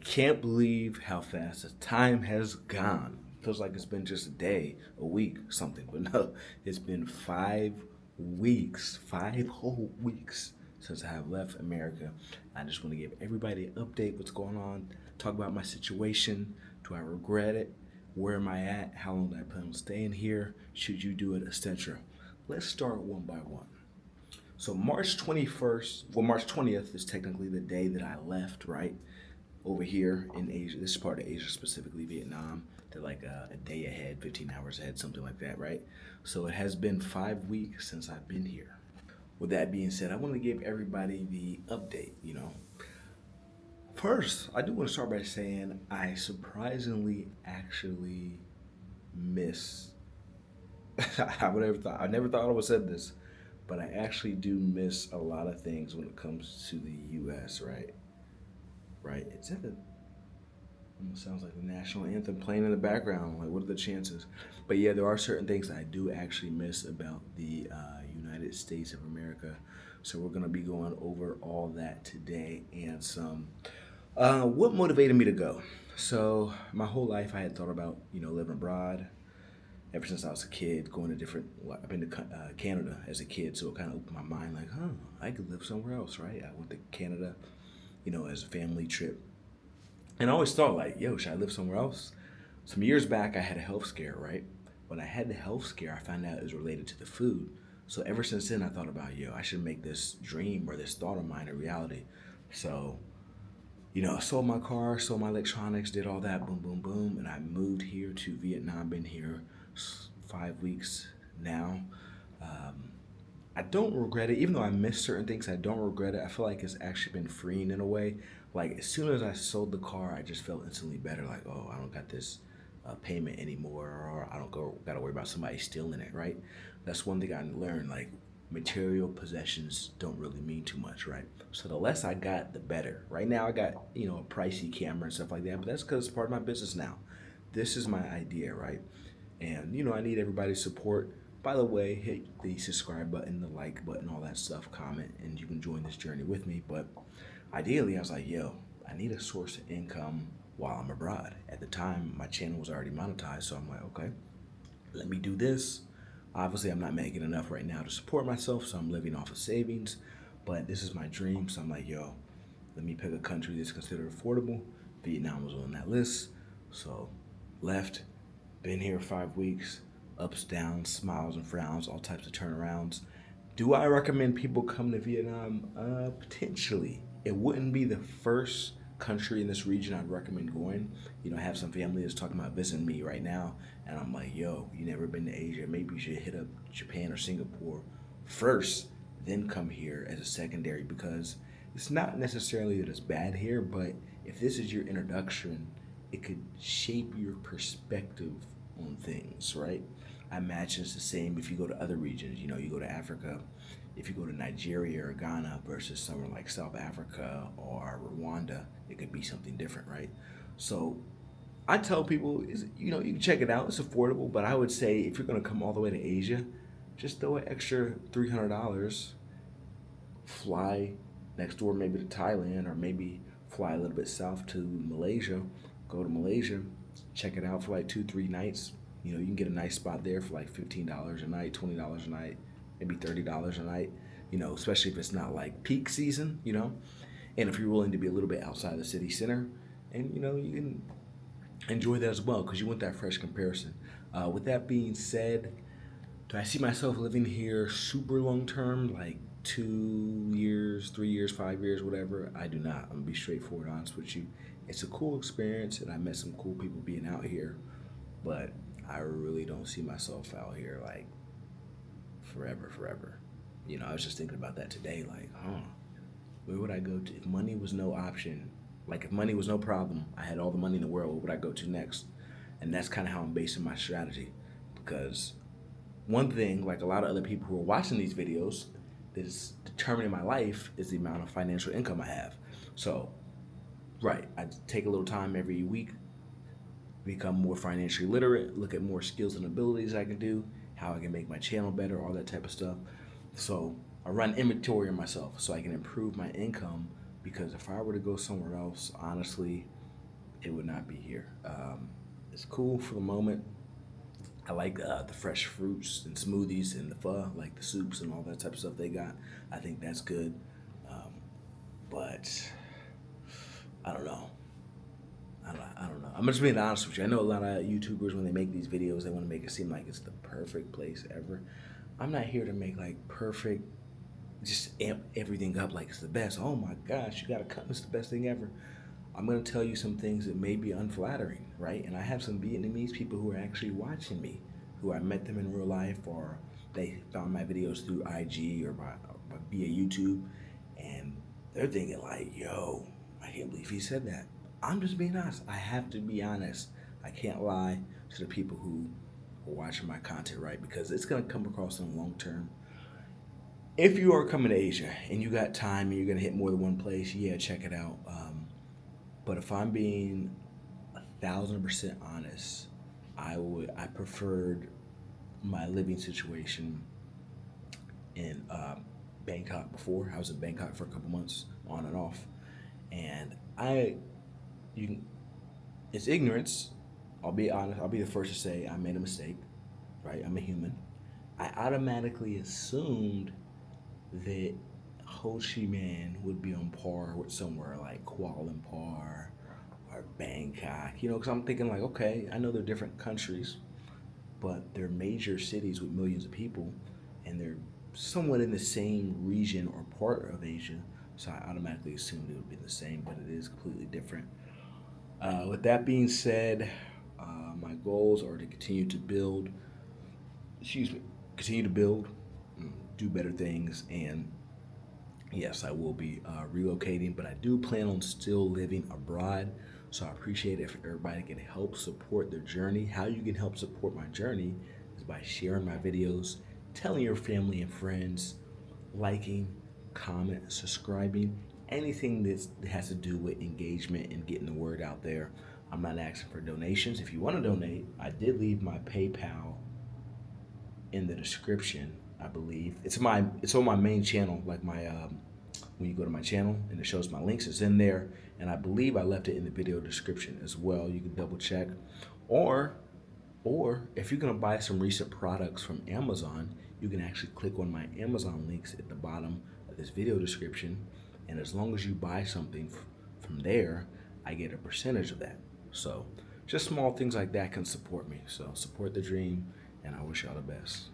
Can't believe how fast the time has gone. Feels like it's been just a day, a week, something. But no, it's been 5 weeks, 5 whole weeks since I have left America. I just want to give everybody an update what's going on, talk about my situation. Do I regret it? Where am I at? How long do I plan on staying here? Should you do it, etc. Let's start one by one. So March 21st, well, March 20th is technically the day that I left, right? Over here in Asia, this is part of Asia, specifically Vietnam. They're like a day ahead, 15 hours ahead, something like that, right? So it has been 5 weeks since I've been here. With that being said, I want to give everybody the update. First, I do want to start by saying I surprisingly actually miss. I never thought I would have said this, but I actually do miss a lot of things when it comes to the U.S. Right? Right? Is that the almost sounds like the national anthem playing in the background? Like, what are the chances? But yeah, there are certain things I do actually miss about the United States of America. So we're gonna be going over all that today and some. What motivated me to go? So my whole life I had thought about living abroad ever since I was a kid, going to different. Well, I've been to Canada as a kid, so it kind of opened my mind. Like, I could live somewhere else, right? I went to Canada, as a family trip, and I always thought like, yo, should I live somewhere else? Some years back, I had a health scare, right? When I had the health scare, I found out it was related to the food. So ever since then, I thought about, yo, I should make this dream or this thought of mine a reality. So I sold my car, sold my electronics, did all that, boom, boom, boom, and I moved here to Vietnam. Been here 5 weeks now. Um, I don't regret it, even though I missed certain things. I don't regret it. I feel like it's actually been freeing in a way. Like as soon as I sold the car, I just felt instantly better. Like, oh, I don't got this payment anymore, or I don't got to worry about somebody stealing it. Right? That's one thing I learned. Like material possessions don't really mean too much, right? So the less I got, the better. Right now, I got a pricey camera and stuff like that, but that's because it's part of my business now. This is my idea, right? And I need everybody's support. By the way, hit the subscribe button, the like button, all that stuff, comment, and you can join this journey with me. But ideally, I was like, yo, I need a source of income while I'm abroad. At the time, my channel was already monetized, so I'm like, okay, let me do this. Obviously, I'm not making enough right now to support myself, so I'm living off of savings. But this is my dream, so I'm like, yo, let me pick a country that's considered affordable. Vietnam was on that list, so left. Been here 5 weeks. Ups, downs, smiles and frowns, all types of turnarounds. Do I recommend people come to Vietnam? Potentially. It wouldn't be the first country in this region I'd recommend going. I have some family that's talking about visiting me right now, and I'm like, yo, you never been to Asia? Maybe you should hit up Japan or Singapore first, then come here as a secondary, because it's not necessarily that it's bad here, but if this is your introduction, it could shape your perspective on things, right? I imagine it's the same if you go to other regions. You go to Africa, if you go to Nigeria or Ghana versus somewhere like South Africa or Rwanda, it could be something different, right? So I tell people, you can check it out. It's affordable, but I would say if you're going to come all the way to Asia, just throw an extra $300, fly next door maybe to Thailand, or maybe fly a little bit south to Malaysia, go to Malaysia, check it out for like 2, 3 nights. You can get a nice spot there for like $15 a night, $20 a night, maybe $30 a night. Especially if it's not like peak season. And if you're willing to be a little bit outside the city center, and you can enjoy that as well because you want that fresh comparison. With that being said, do I see myself living here super long term, like 2 years, 3 years, 5 years, whatever? I do not. I'm gonna be straightforward, honest with you. It's a cool experience, and I met some cool people being out here, but I really don't see myself out here like forever, forever. I was just thinking about that today, like, where would I go to if money was no option? Like, if money was no problem, I had all the money in the world, where would I go to next? And that's kind of how I'm basing my strategy, because one thing, like a lot of other people who are watching these videos, that is determining my life is the amount of financial income I have. So, right, I take a little time every week, become more financially literate, look at more skills and abilities I can do, how I can make my channel better, all that type of stuff. So I run inventory on myself so I can improve my income, because if I were to go somewhere else, honestly, it would not be here. It's cool for the moment. I like the fresh fruits and smoothies and the pho, like the soups and all that type of stuff they got. I think that's good. But I don't know. I don't know. I'm just being honest with you. I know a lot of YouTubers, when they make these videos, they want to make it seem like it's the perfect place ever. I'm not here to make like perfect, just amp everything up like it's the best. Oh my gosh, you gotta cut, it's the best thing ever. I'm gonna tell you some things that may be unflattering, right? And I have some Vietnamese people who are actually watching me, who I met them in real life, or they found my videos through IG or via YouTube, and they're thinking like, "Yo, I can't believe he said that." I'm just being honest. I have to be honest. I can't lie to the people who are watching my content, right? Because it's gonna come across in the long term. If you are coming to Asia and you got time and you're gonna hit more than one place, yeah, check it out. But if I'm being 1,000% honest, I preferred my living situation in Bangkok before. I was in Bangkok for a couple months, on and off, and you, it's ignorance. I'll be honest. I'll be the first to say I made a mistake. Right, I'm a human. I automatically assumed that Ho Chi Minh would be on par with somewhere like Kuala Lumpur or Bangkok, because I'm thinking like, okay, I know they're different countries, but they're major cities with millions of people, and they're somewhat in the same region or part of Asia. So I automatically assumed it would be the same, but it is completely different. With that being said, my goals are to excuse me, continue to build, do better things, and yes, I will be relocating, but I do plan on still living abroad. So I appreciate it if everybody can help support their journey. How you can help support my journey is by sharing my videos, telling your family and friends, liking, comment, subscribing, anything that has to do with engagement and getting the word out there. I'm not asking for donations. If you want to donate, I did leave my PayPal in the description. I believe it's on my main channel, like my when you go to my channel and it shows my links, it's in there, and I believe I left it in the video description as well. You can double check, or if you're gonna buy some recent products from Amazon, you can actually click on my Amazon links at the bottom of this video description, and as long as you buy something from there, I get a percentage of that. So just small things like that can support me. So support the dream, and I wish y'all the best.